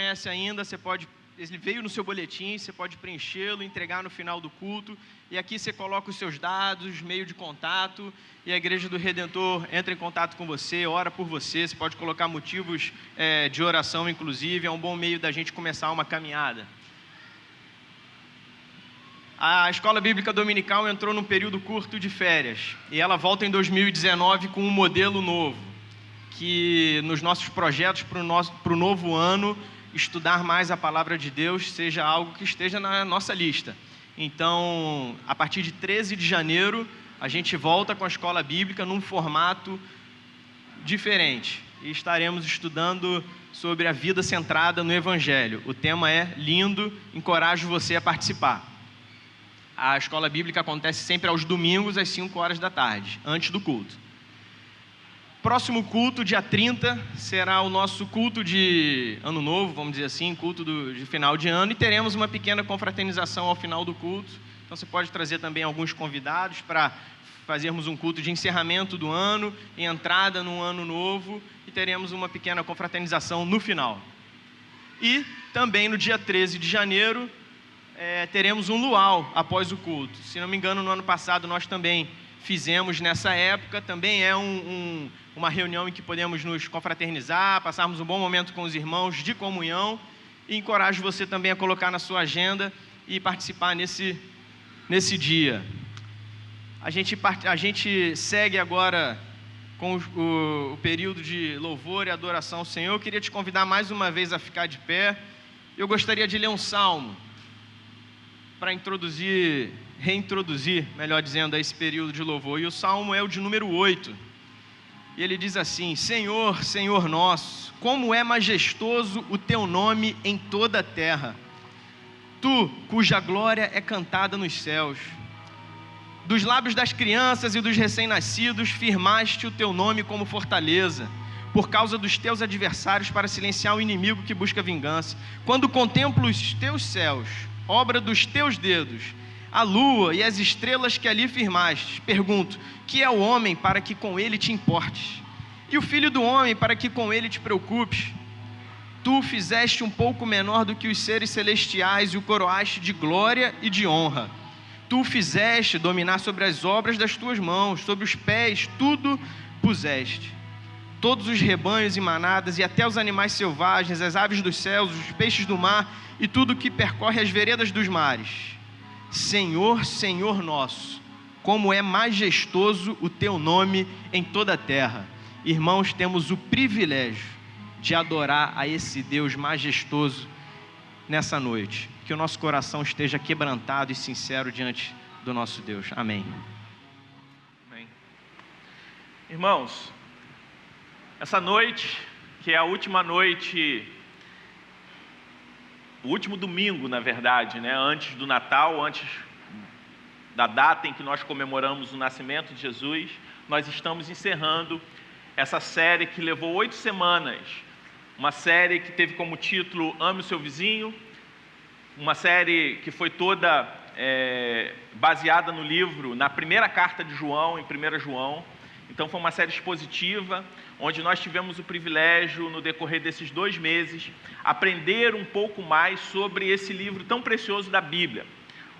conhece ainda, ele veio no seu boletim, você pode preenchê-lo, entregar no final do culto, e aqui você coloca os seus dados, meio de contato, e a Igreja do Redentor entra em contato com você, ora por você, você pode colocar motivos de oração, inclusive, é um bom meio da gente começar uma caminhada. A Escola Bíblica Dominical entrou num período curto de férias, e ela volta em 2019 com um modelo novo, que nos nossos projetos para o novo ano, estudar mais a Palavra de Deus seja algo que esteja na nossa lista. Então, a partir de 13 de janeiro, a gente volta com a Escola Bíblica num formato diferente, e estaremos estudando sobre a vida centrada no Evangelho. O tema é lindo, encorajo você a participar. A Escola Bíblica acontece sempre aos domingos, às 5 horas da tarde, antes do culto. Próximo culto, dia 30, será o nosso culto de Ano Novo, vamos dizer assim, culto de final de ano, e teremos uma pequena confraternização ao final do culto. Então você pode trazer também alguns convidados para fazermos um culto de encerramento do ano, e entrada no ano novo, e teremos uma pequena confraternização no final. E também no dia 13 de janeiro, teremos um luau após o culto. Se não me engano, no ano passado nós também fizemos nessa época, também é uma reunião em que podemos nos confraternizar, passarmos um bom momento com os irmãos de comunhão, e encorajo você também a colocar na sua agenda e participar nesse dia. A gente segue agora com o período de louvor e adoração ao Senhor. Eu queria te convidar mais uma vez a ficar de pé. Eu gostaria de ler um salmo para reintroduzir, melhor dizendo, a esse período de louvor. E o salmo é o de número 8. E ele diz assim: Senhor, Senhor nosso, como é majestoso o teu nome em toda a terra. Tu, cuja glória é cantada nos céus. Dos lábios das crianças e dos recém-nascidos, firmaste o teu nome como fortaleza, por causa dos teus adversários, para silenciar o inimigo que busca vingança. Quando contemplo os teus céus, obra dos teus dedos, a lua e as estrelas que ali firmaste, pergunto: que é o homem para que com ele te importes? E o filho do homem para que com ele te preocupes? Tu o fizeste um pouco menor do que os seres celestiais e o coroaste de glória e de honra. Tu o fizeste dominar sobre as obras das tuas mãos, sobre os pés tudo puseste. Todos os rebanhos e manadas, e até os animais selvagens, as aves dos céus, os peixes do mar, e tudo que percorre as veredas dos mares. Senhor, Senhor nosso, como é majestoso o teu nome em toda a terra. Irmãos, temos o privilégio de adorar a esse Deus majestoso nessa noite. Que o nosso coração esteja quebrantado e sincero diante do nosso Deus. Amém. Amém. Irmãos, essa noite, que é a última noite, o último domingo, na verdade, né? Antes do Natal, antes da data em que nós comemoramos o nascimento de Jesus, nós estamos encerrando essa série que levou 8 semanas, uma série que teve como título Ame o Seu Vizinho, uma série que foi toda baseada no livro, na primeira carta de João, em 1 João. Então foi uma série expositiva, onde nós tivemos o privilégio, no decorrer desses 2 meses, aprender um pouco mais sobre esse livro tão precioso da Bíblia.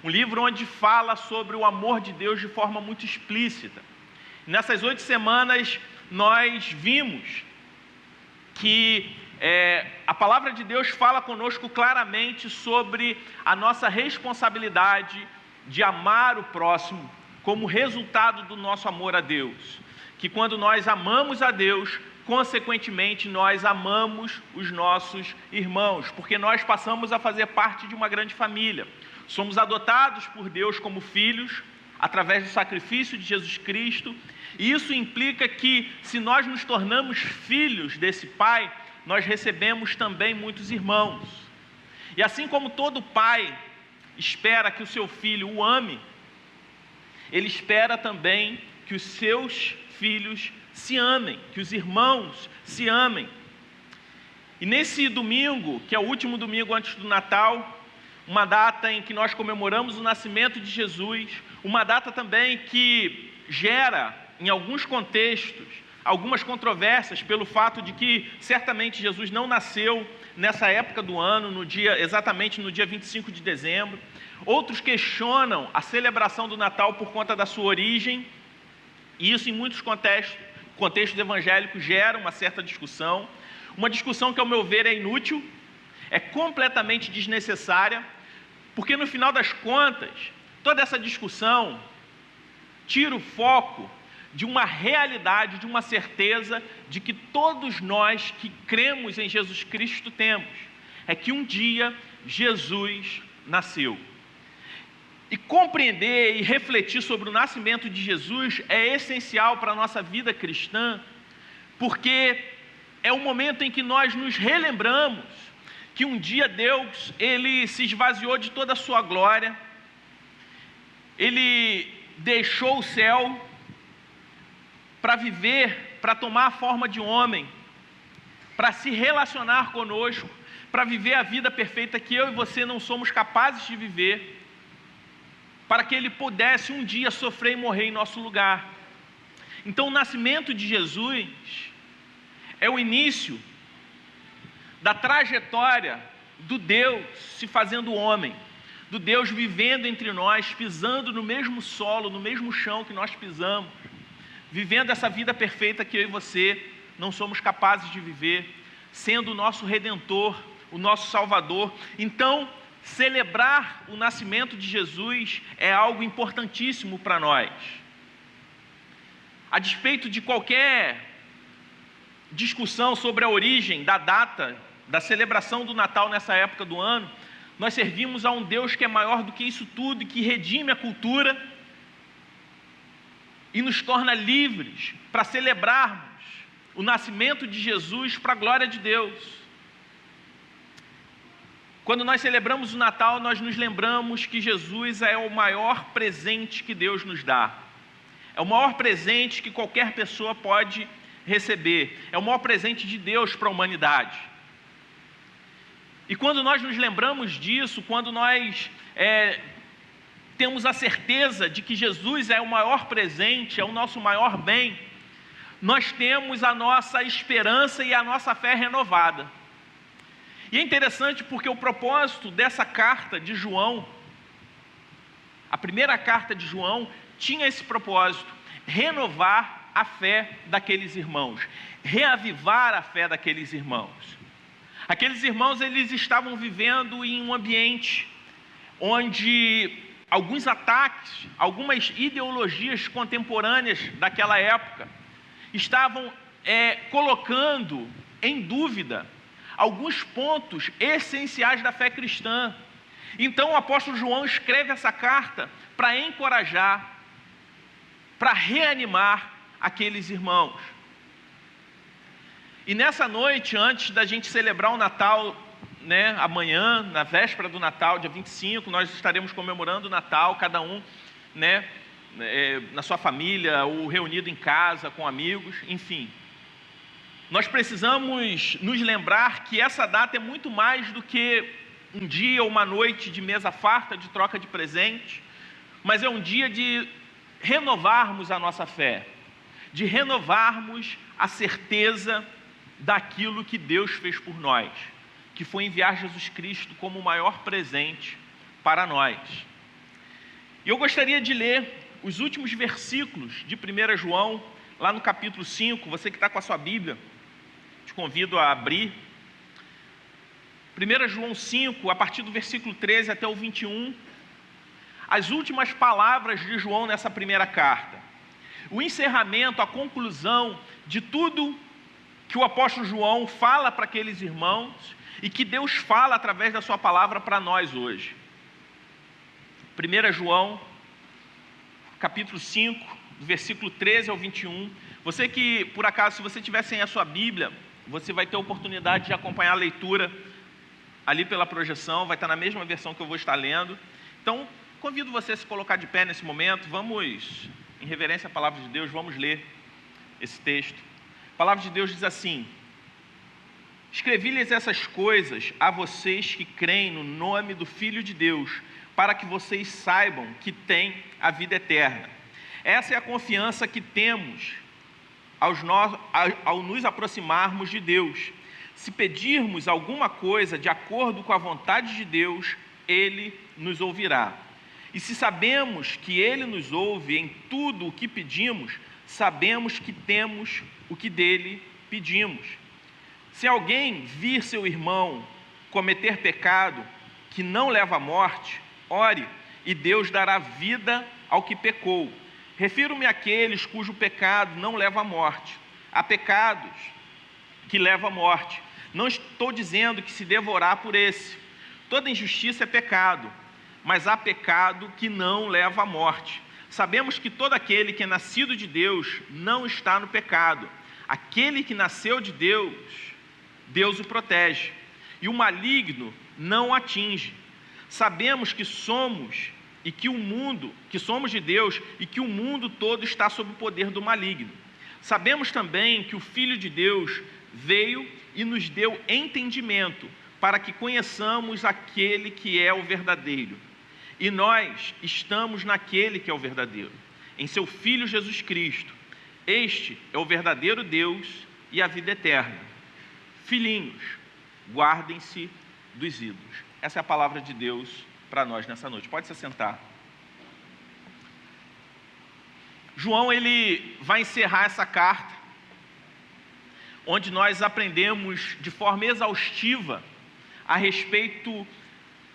Um livro onde fala sobre o amor de Deus de forma muito explícita. Nessas 8 semanas, nós vimos que a palavra de Deus fala conosco claramente sobre a nossa responsabilidade de amar o próximo como resultado do nosso amor a Deus. Que quando nós amamos a Deus, consequentemente nós amamos os nossos irmãos, porque nós passamos a fazer parte de uma grande família. Somos adotados por Deus como filhos, através do sacrifício de Jesus Cristo, e isso implica que, se nós nos tornamos filhos desse Pai, nós recebemos também muitos irmãos. E assim como todo pai espera que o seu filho o ame, ele espera também que os seus filhos se amem, que os irmãos se amem. E nesse domingo, que é o último domingo antes do Natal, uma data em que nós comemoramos o nascimento de Jesus, uma data também que gera, em alguns contextos, algumas controvérsias pelo fato de que certamente Jesus não nasceu nessa época do ano, exatamente no dia 25 de dezembro. Outros questionam a celebração do Natal por conta da sua origem, e isso em muitos contextos evangélicos gera uma certa discussão. Uma discussão que, ao meu ver, é inútil, é completamente desnecessária, porque no final das contas, toda essa discussão tira o foco de uma realidade, de uma certeza de que todos nós que cremos em Jesus Cristo temos, é que um dia Jesus nasceu. E compreender e refletir sobre o nascimento de Jesus é essencial para a nossa vida cristã, porque é o momento em que nós nos relembramos que um dia Deus, Ele se esvaziou de toda a sua glória, Ele deixou o céu para viver, para tomar a forma de homem, para se relacionar conosco, para viver a vida perfeita que eu e você não somos capazes de viver, para que Ele pudesse um dia sofrer e morrer em nosso lugar. Então o nascimento de Jesus é o início da trajetória do Deus se fazendo homem, do Deus vivendo entre nós, pisando no mesmo solo, no mesmo chão que nós pisamos, vivendo essa vida perfeita que eu e você não somos capazes de viver, sendo o nosso Redentor, o nosso Salvador. Então, celebrar o nascimento de Jesus é algo importantíssimo para nós. A despeito de qualquer discussão sobre a origem da data da celebração do Natal nessa época do ano, nós servimos a um Deus que é maior do que isso tudo e que redime a cultura e nos torna livres para celebrarmos o nascimento de Jesus para a glória de Deus. Quando nós celebramos o Natal, nós nos lembramos que Jesus é o maior presente que Deus nos dá. É o maior presente que qualquer pessoa pode receber. É o maior presente de Deus para a humanidade. E quando nós nos lembramos disso, quando nós temos a certeza de que Jesus é o maior presente, é o nosso maior bem, nós temos a nossa esperança e a nossa fé renovada. E é interessante porque o propósito dessa carta de João, a primeira carta de João, tinha esse propósito: renovar a fé daqueles irmãos, reavivar a fé daqueles irmãos. Aqueles irmãos, eles estavam vivendo em um ambiente onde alguns ataques, algumas ideologias contemporâneas daquela época estavam colocando em dúvida alguns pontos essenciais da fé cristã. Então o apóstolo João escreve essa carta para encorajar, para reanimar aqueles irmãos. E nessa noite, antes da gente celebrar o Natal, amanhã, na véspera do Natal, dia 25, nós estaremos comemorando o Natal, cada um, na sua família, ou reunido em casa, com amigos, enfim. Nós precisamos nos lembrar que essa data é muito mais do que um dia ou uma noite de mesa farta, de troca de presente, mas é um dia de renovarmos a nossa fé, de renovarmos a certeza daquilo que Deus fez por nós, que foi enviar Jesus Cristo como o maior presente para nós. E eu gostaria de ler os últimos versículos de 1 João, lá no capítulo 5, você que está com a sua Bíblia, te convido a abrir. 1 João 5, a partir do versículo 13 até o 21, as últimas palavras de João nessa primeira carta. O encerramento, a conclusão de tudo que o apóstolo João fala para aqueles irmãos e que Deus fala através da sua palavra para nós hoje. 1 João, capítulo 5, do versículo 13 ao 21. Você que, por acaso, se você tiver sem a sua Bíblia, você vai ter a oportunidade de acompanhar a leitura ali pela projeção, vai estar na mesma versão que eu vou estar lendo. Então, convido você a se colocar de pé nesse momento. Vamos, em reverência à palavra de Deus, vamos ler esse texto. A palavra de Deus diz assim: escrevi-lhes essas coisas a vocês que creem no nome do Filho de Deus, para que vocês saibam que têm a vida eterna. Essa é a confiança que temos ao nos aproximarmos de Deus. se pedirmos alguma coisa de acordo com a vontade de Deus, Ele nos ouvirá. E se sabemos que Ele nos ouve em tudo o que pedimos, sabemos que temos o que dele pedimos. Se alguém vir seu irmão cometer pecado que não leva à morte, ore, e Deus dará vida ao que pecou. Refiro-me àqueles cujo pecado não leva à morte. Há pecados que levam à morte. Não estou dizendo que se devorar por esse. Toda injustiça é pecado, mas há pecado que não leva à morte. Sabemos que todo aquele que é nascido de Deus não está no pecado. Aquele que nasceu de Deus, Deus o protege, e o maligno não o atinge. Sabemos que somos de Deus e que o mundo todo está sob o poder do maligno. Sabemos também que o Filho de Deus veio e nos deu entendimento para que conheçamos aquele que é o verdadeiro. E nós estamos naquele que é o verdadeiro, em seu Filho Jesus Cristo. Este é o verdadeiro Deus e a vida eterna. Filhinhos, guardem-se dos ídolos. Essa é a palavra de Deus para nós nessa noite. Pode se sentar. João, ele vai encerrar essa carta, onde nós aprendemos de forma exaustiva a respeito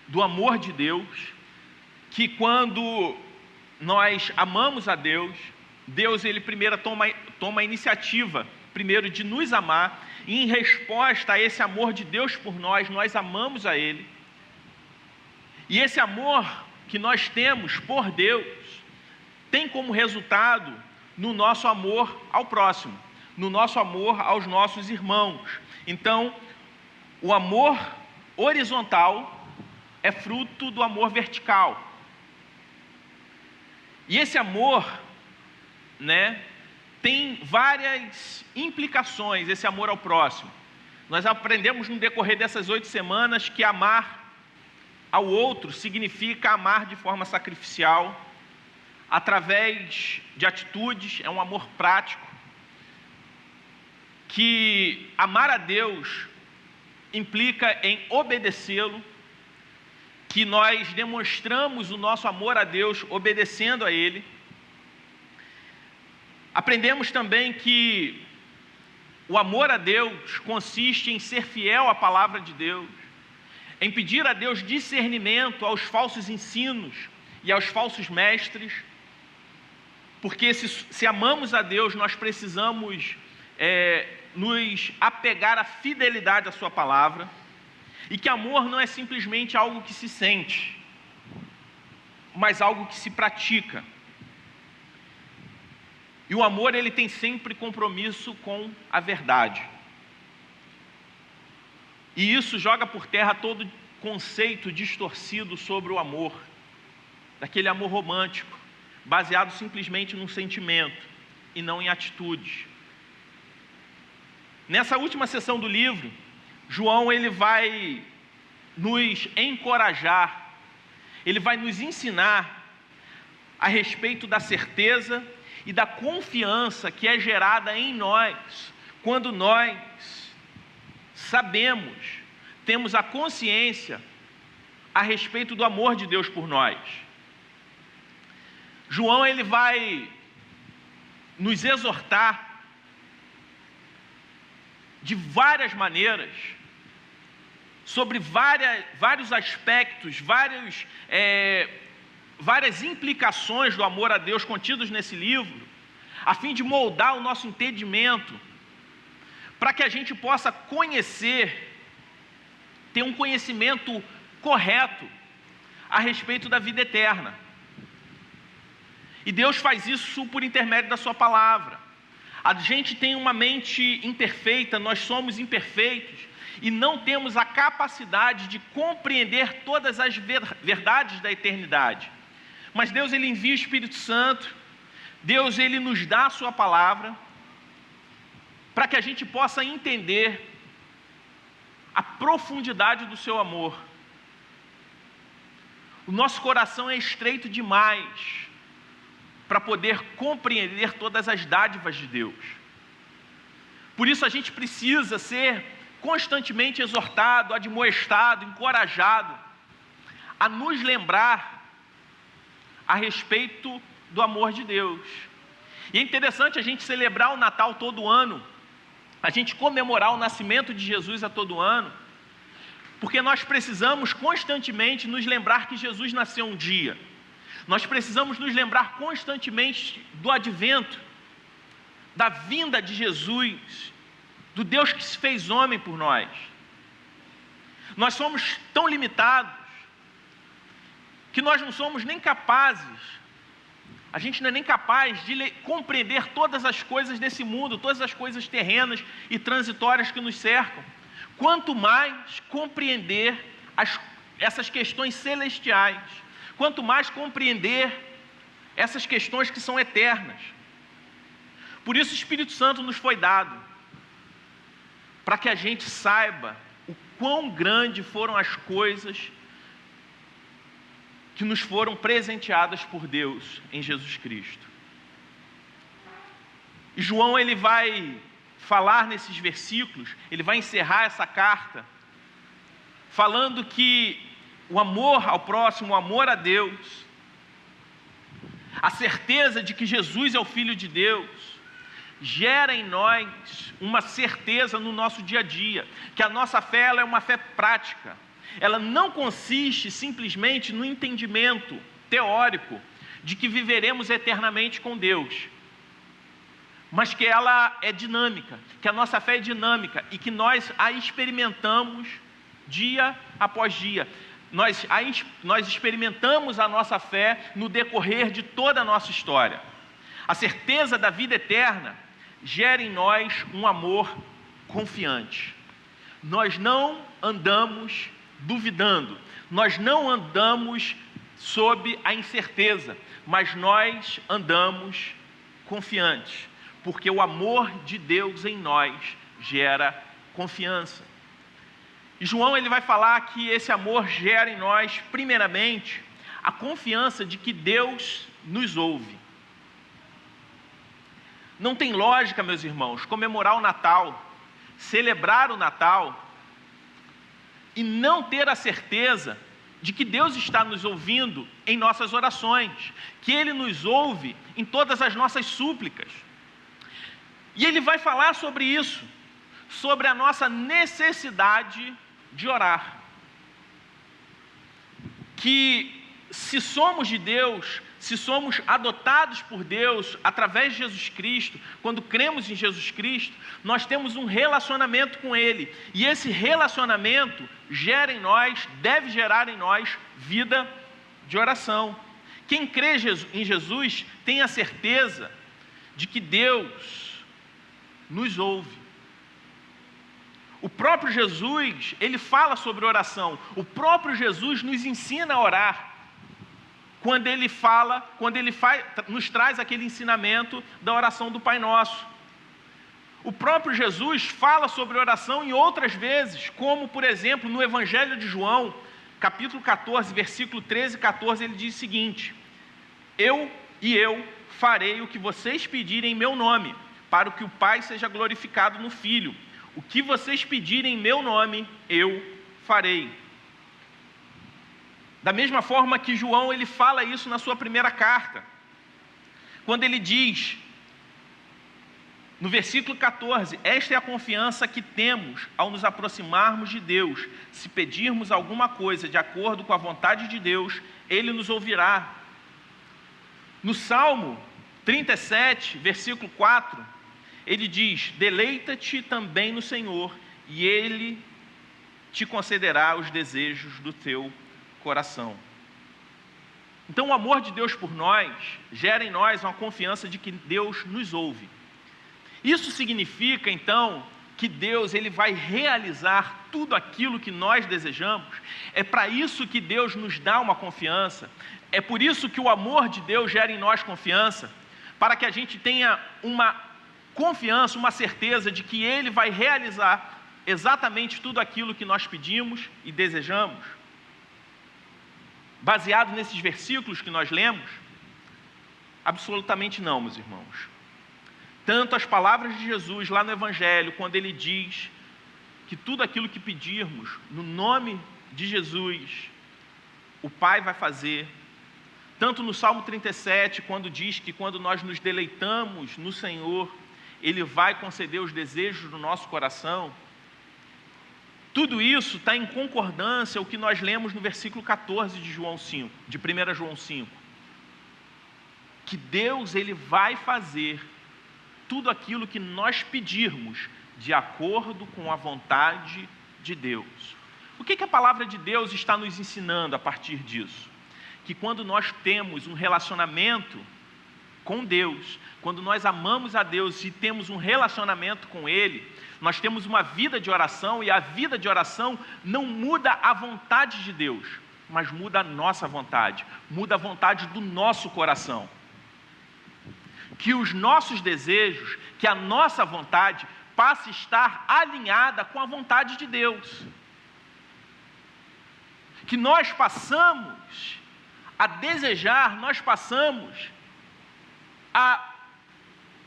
do amor de Deus, que quando nós amamos a Deus, Deus ele primeiro toma a iniciativa, primeiro de nos amar, e em resposta a esse amor de Deus por nós, nós amamos a Ele. E esse amor que nós temos por Deus tem como resultado no nosso amor ao próximo, no nosso amor aos nossos irmãos. Então, o amor horizontal é fruto do amor vertical. E esse amor, tem várias implicações, esse amor ao próximo. Nós aprendemos no decorrer dessas 8 semanas que amar ao outro significa amar de forma sacrificial, através de atitudes, é um amor prático, que amar a Deus implica em obedecê-lo, que nós demonstramos o nosso amor a Deus obedecendo a Ele. Aprendemos também que o amor a Deus consiste em ser fiel à palavra de Deus, em pedir a Deus discernimento aos falsos ensinos e aos falsos mestres, porque se amamos a Deus, nós precisamos nos apegar à fidelidade à sua palavra, e que amor não é simplesmente algo que se sente, mas algo que se pratica. E o amor, ele tem sempre compromisso com a verdade. E isso joga por terra todo conceito distorcido sobre o amor, daquele amor romântico, baseado simplesmente num sentimento e não em atitudes. Nessa última sessão do livro, João ele vai nos encorajar, ele vai nos ensinar a respeito da certeza e da confiança que é gerada em nós, quando nós sabemos, temos a consciência a respeito do amor de Deus por nós. João ele vai nos exortar de várias maneiras, sobre vários aspectos, várias implicações do amor a Deus contidos nesse livro, a fim de moldar o nosso entendimento, para que a gente possa ter um conhecimento correto a respeito da vida eterna. E Deus faz isso por intermédio da sua palavra. A gente tem uma mente imperfeita, nós somos imperfeitos e não temos a capacidade de compreender todas as verdades da eternidade. Mas Deus ele envia o Espírito Santo, Deus ele nos dá a sua palavra, para que a gente possa entender a profundidade do seu amor. O nosso coração é estreito demais para poder compreender todas as dádivas de Deus. Por isso a gente precisa ser constantemente exortado, admoestado, encorajado a nos lembrar a respeito do amor de Deus. E é interessante a gente celebrar o Natal todo ano, a gente comemorar o nascimento de Jesus a todo ano, porque nós precisamos constantemente nos lembrar que Jesus nasceu um dia. Nós precisamos nos lembrar constantemente do advento, da vinda de Jesus, do Deus que se fez homem por nós. Nós somos tão limitados que nós não somos nem capazes, a gente não é nem capaz de compreender todas as coisas desse mundo, todas as coisas terrenas e transitórias que nos cercam. Quanto mais compreender essas questões celestiais, quanto mais compreender essas questões que são eternas. Por isso o Espírito Santo nos foi dado, para que a gente saiba o quão grandes foram as coisas que nos foram presenteadas por Deus em Jesus Cristo. E João, ele vai falar nesses versículos, ele vai encerrar essa carta, falando que o amor ao próximo, o amor a Deus, a certeza de que Jesus é o Filho de Deus, gera em nós uma certeza no nosso dia a dia, que a nossa fé, ela é uma fé prática. Ela não consiste simplesmente no entendimento teórico de que viveremos eternamente com Deus, mas que ela é dinâmica, que a nossa fé é dinâmica e que nós a experimentamos dia após dia. Nós experimentamos a nossa fé no decorrer de toda a nossa história. A certeza da vida eterna gera em nós um amor confiante. Nós não andamos duvidando, nós não andamos sob a incerteza, mas nós andamos confiantes, porque o amor de Deus em nós gera confiança. E João, ele vai falar que esse amor gera em nós, primeiramente, a confiança de que Deus nos ouve. Não tem lógica, meus irmãos, comemorar o Natal, celebrar o Natal e não ter a certeza de que Deus está nos ouvindo em nossas orações, que Ele nos ouve em todas as nossas súplicas. E Ele vai falar sobre isso, sobre a nossa necessidade de orar. Que se somos de Deus, se somos adotados por Deus através de Jesus Cristo, quando cremos em Jesus Cristo, nós temos um relacionamento com Ele. E esse relacionamento gera em nós, deve gerar em nós, vida de oração. Quem crê em Jesus tem a certeza de que Deus nos ouve. O próprio Jesus, ele fala sobre oração. O próprio Jesus nos ensina a orar. Quando ele nos traz aquele ensinamento da oração do Pai Nosso. O próprio Jesus fala sobre oração em outras vezes, como, por exemplo, no Evangelho de João, capítulo 14, versículo 13 e 14, ele diz o seguinte: eu farei o que vocês pedirem em meu nome, para que o Pai seja glorificado no Filho. O que vocês pedirem em meu nome, eu farei. Da mesma forma que João, ele fala isso na sua primeira carta, quando ele diz, no versículo 14, esta é a confiança que temos ao nos aproximarmos de Deus. Se pedirmos alguma coisa de acordo com a vontade de Deus, Ele nos ouvirá. No Salmo 37, versículo 4, ele diz, deleita-te também no Senhor, e Ele te concederá os desejos do teu coração. Então o amor de Deus por nós gera em nós uma confiança de que Deus nos ouve. Isso significa então que Deus, ele vai realizar tudo aquilo que nós desejamos. É para isso que Deus nos dá uma confiança. É por isso que o amor de Deus gera em nós confiança, para que a gente tenha uma confiança, uma certeza de que Ele vai realizar exatamente tudo aquilo que nós pedimos e desejamos. Baseado nesses versículos que nós lemos? Absolutamente não, meus irmãos. Tanto as palavras de Jesus lá no Evangelho, quando Ele diz que tudo aquilo que pedirmos no nome de Jesus, o Pai vai fazer. Tanto no Salmo 37, quando diz que quando nós nos deleitamos no Senhor, Ele vai conceder os desejos do nosso coração. Tudo isso está em concordância com o que nós lemos no versículo 14 de João 5, de 1 João 5. Que Deus, Ele vai fazer tudo aquilo que nós pedirmos de acordo com a vontade de Deus. O que a palavra de Deus está nos ensinando a partir disso? Que quando nós temos um relacionamento com Deus, quando nós amamos a Deus e temos um relacionamento com Ele, nós temos uma vida de oração, e a vida de oração não muda a vontade de Deus, mas muda a nossa vontade, muda a vontade do nosso coração. Que os nossos desejos, que a nossa vontade passe a estar alinhada com a vontade de Deus. Que nós passamos a desejar, nós passamos a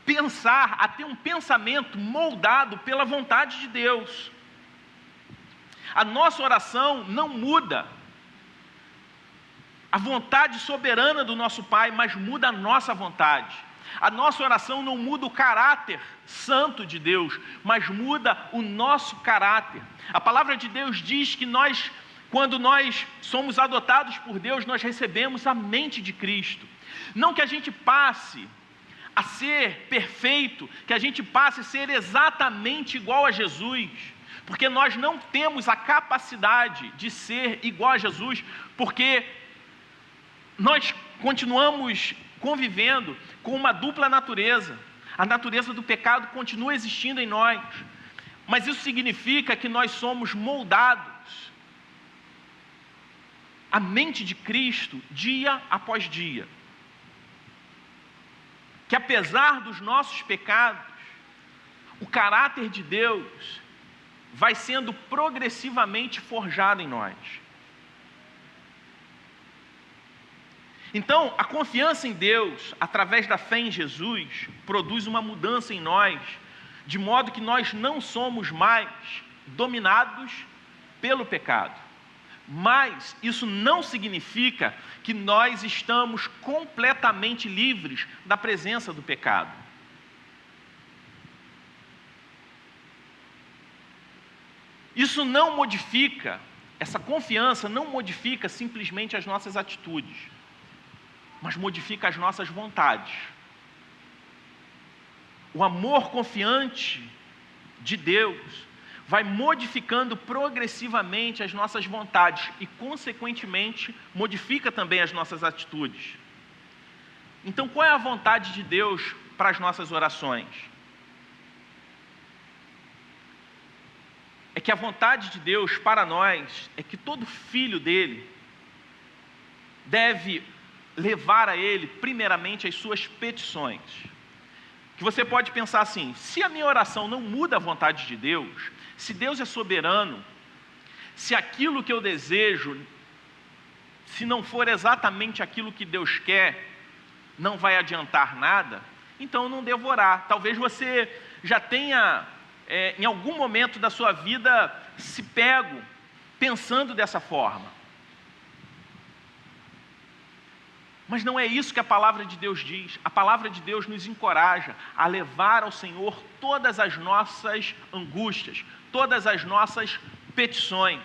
pensar, a ter um pensamento moldado pela vontade de Deus. A nossa oração não muda a vontade soberana do nosso Pai, mas muda a nossa vontade. A nossa oração não muda o caráter santo de Deus, mas muda o nosso caráter. A palavra de Deus diz que quando nós somos adotados por Deus, nós recebemos a mente de Cristo. Não que a gente passe a ser perfeito, que a gente passe a ser exatamente igual a Jesus, porque nós não temos a capacidade de ser igual a Jesus, porque nós continuamos convivendo com uma dupla natureza. A natureza do pecado continua existindo em nós, mas isso significa que nós somos moldados à mente de Cristo dia após dia. Que apesar dos nossos pecados, o caráter de Deus vai sendo progressivamente forjado em nós. Então, a confiança em Deus, através da fé em Jesus, produz uma mudança em nós, de modo que nós não somos mais dominados pelo pecado. Mas isso não significa que nós estamos completamente livres da presença do pecado. Isso não modifica, essa confiança não modifica simplesmente as nossas atitudes, mas modifica as nossas vontades. O amor confiante de Deus vai modificando progressivamente as nossas vontades e, consequentemente, modifica também as nossas atitudes. Então, qual é a vontade de Deus para as nossas orações? É que a vontade de Deus para nós é que todo filho dele deve levar a ele, primeiramente, as suas petições. Que você pode pensar assim: se a minha oração não muda a vontade de Deus, se Deus é soberano, se aquilo que eu desejo, se não for exatamente aquilo que Deus quer, não vai adiantar nada, então eu não devo orar. Talvez você já tenha, em algum momento da sua vida, se pego pensando dessa forma. Mas não é isso que a palavra de Deus diz. A palavra de Deus nos encoraja a levar ao Senhor todas as nossas angústias, todas as nossas petições.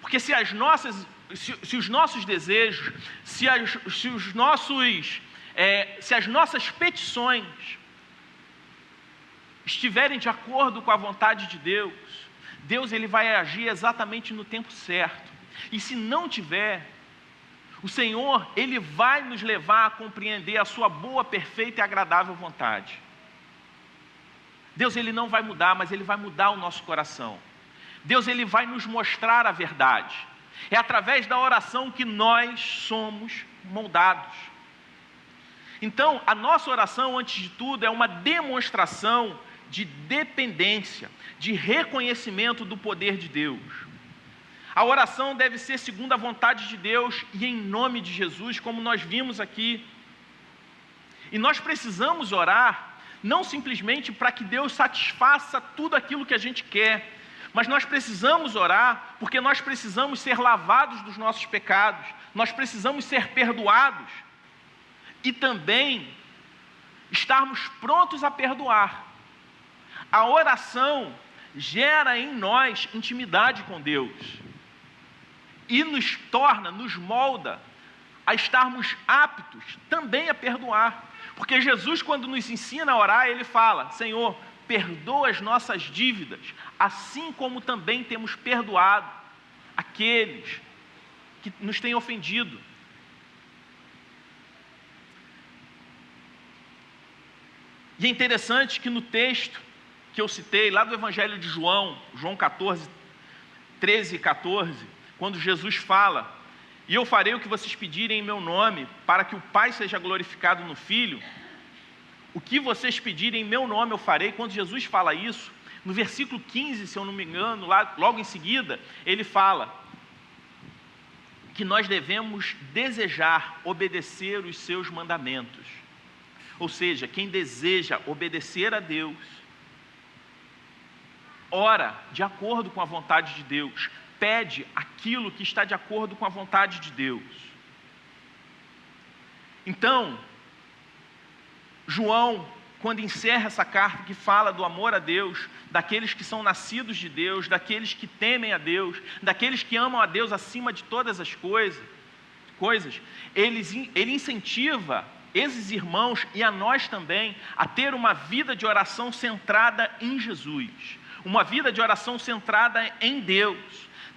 Porque se os nossos desejos, se as nossas petições estiverem de acordo com a vontade de Deus, Deus ele vai agir exatamente no tempo certo. E se não tiver, o Senhor, Ele vai nos levar a compreender a sua boa, perfeita e agradável vontade. Deus, Ele não vai mudar, mas Ele vai mudar o nosso coração. Deus, Ele vai nos mostrar a verdade. É através da oração que nós somos moldados. Então, a nossa oração, antes de tudo, é uma demonstração de dependência, de reconhecimento do poder de Deus. A oração deve ser segundo a vontade de Deus e em nome de Jesus, como nós vimos aqui. E nós precisamos orar não simplesmente para que Deus satisfaça tudo aquilo que a gente quer, mas nós precisamos orar porque nós precisamos ser lavados dos nossos pecados, nós precisamos ser perdoados e também estarmos prontos a perdoar. A oração gera em nós intimidade com Deus e nos torna, nos molda a estarmos aptos também a perdoar. Porque Jesus, quando nos ensina a orar, Ele fala: Senhor, perdoa as nossas dívidas, assim como também temos perdoado aqueles que nos têm ofendido. E é interessante que no texto que eu citei, lá do Evangelho de João, João 14, 13 e 14, quando Jesus fala: e eu farei o que vocês pedirem em meu nome, para que o Pai seja glorificado no Filho. O que vocês pedirem em meu nome eu farei. Quando Jesus fala isso, no versículo 15, se eu não me engano, logo em seguida, ele fala que nós devemos desejar obedecer os seus mandamentos. Ou seja, quem deseja obedecer a Deus, ora de acordo com a vontade de Deus, pede aquilo que está de acordo com a vontade de Deus. Então, João, quando encerra essa carta que fala do amor a Deus, daqueles que são nascidos de Deus, daqueles que temem a Deus, daqueles que amam a Deus acima de todas as coisas, ele incentiva esses irmãos e a nós também a ter uma vida de oração centrada em Jesus, uma vida de oração centrada em Deus,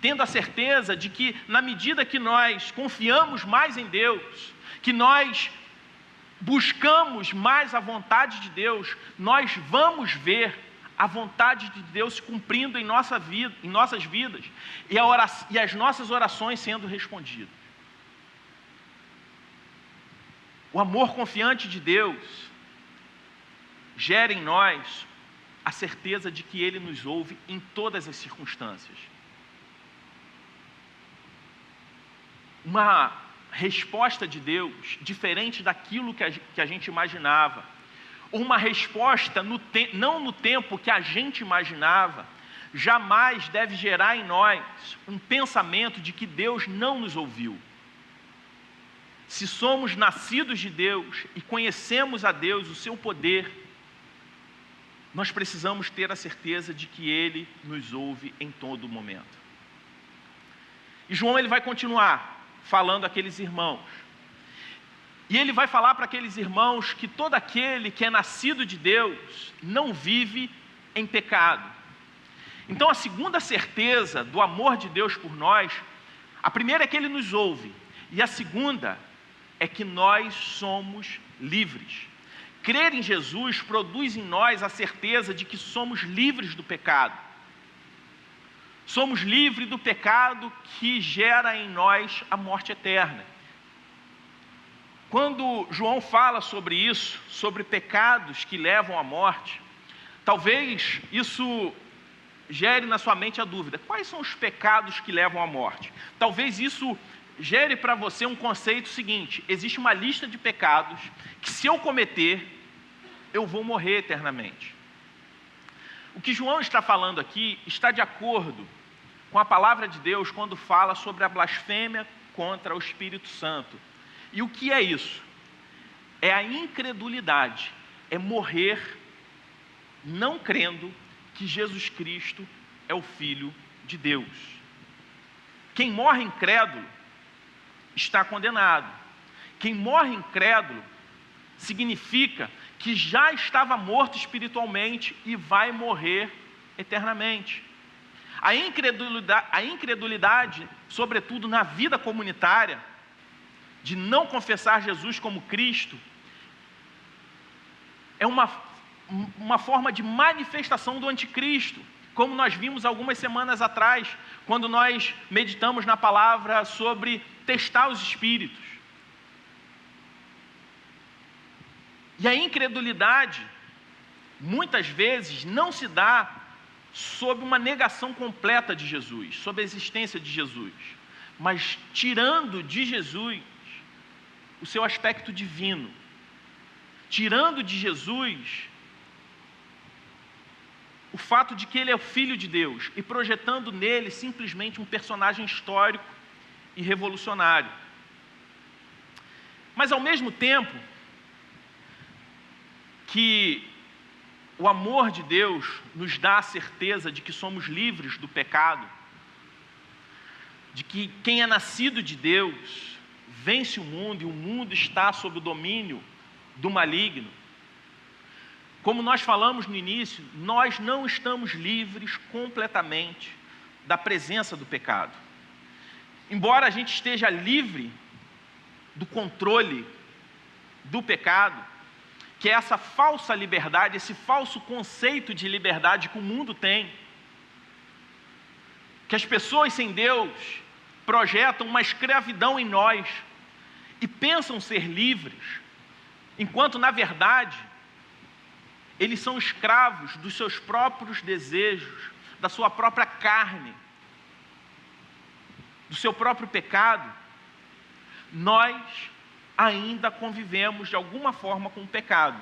tendo a certeza de que, na medida que nós confiamos mais em Deus, que nós buscamos mais a vontade de Deus, nós vamos ver a vontade de Deus se cumprindo em nossa vida, em nossas vidas, e as nossas orações sendo respondidas. O amor confiante de Deus gera em nós a certeza de que Ele nos ouve em todas as circunstâncias. Uma resposta de Deus diferente daquilo que a gente imaginava, uma resposta não no tempo que a gente imaginava, jamais deve gerar em nós um pensamento de que Deus não nos ouviu. Se somos nascidos de Deus e conhecemos a Deus, o seu poder, nós precisamos ter a certeza de que Ele nos ouve em todo momento. E João ele vai continuar falando àqueles irmãos. E ele vai falar para aqueles irmãos que todo aquele que é nascido de Deus não vive em pecado. Então a segunda certeza do amor de Deus por nós, a primeira é que Ele nos ouve, e a segunda é que nós somos livres. Crer em Jesus produz em nós a certeza de que somos livres do pecado. Somos livres do pecado que gera em nós a morte eterna. Quando João fala sobre isso, sobre pecados que levam à morte, talvez isso gere na sua mente a dúvida: quais são os pecados que levam à morte? Talvez isso gere para você um conceito seguinte: existe uma lista de pecados que, se eu cometer, eu vou morrer eternamente. O que João está falando aqui está de acordo com a palavra de Deus quando fala sobre a blasfêmia contra o Espírito Santo. E o que é isso? É a incredulidade, é morrer não crendo que Jesus Cristo é o Filho de Deus. Quem morre incrédulo está condenado. Quem morre incrédulo significa que já estava morto espiritualmente e vai morrer eternamente. A incredulidade, sobretudo na vida comunitária, de não confessar Jesus como Cristo, é uma forma de manifestação do anticristo, como nós vimos algumas semanas atrás, quando nós meditamos na palavra sobre testar os espíritos. E a incredulidade, muitas vezes, não se dá sob uma negação completa de Jesus, sobre a existência de Jesus, mas tirando de Jesus o seu aspecto divino, tirando de Jesus o fato de que ele é o Filho de Deus e projetando nele simplesmente um personagem histórico e revolucionário. Mas, ao mesmo tempo que o amor de Deus nos dá a certeza de que somos livres do pecado, de que quem é nascido de Deus vence o mundo e o mundo está sob o domínio do maligno. Como nós falamos no início, nós não estamos livres completamente da presença do pecado. Embora a gente esteja livre do controle do pecado, que é essa falsa liberdade, esse falso conceito de liberdade que o mundo tem, que as pessoas sem Deus projetam uma escravidão em nós e pensam ser livres, enquanto na verdade eles são escravos dos seus próprios desejos, da sua própria carne, do seu próprio pecado. Nós ainda convivemos de alguma forma com o pecado.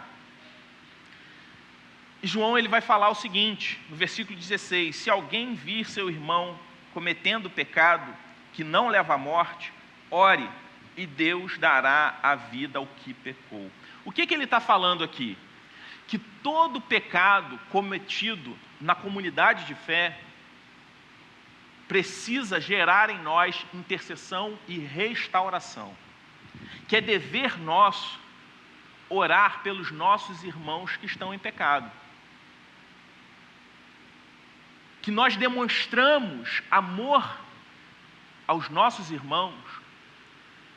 E João ele vai falar o seguinte, no versículo 16: se alguém vir seu irmão cometendo pecado que não leva à morte, ore, e Deus dará a vida ao que pecou. O que ele está falando aqui? Que todo pecado cometido na comunidade de fé precisa gerar em nós intercessão e restauração. Que é dever nosso orar pelos nossos irmãos que estão em pecado. Que nós demonstramos amor aos nossos irmãos,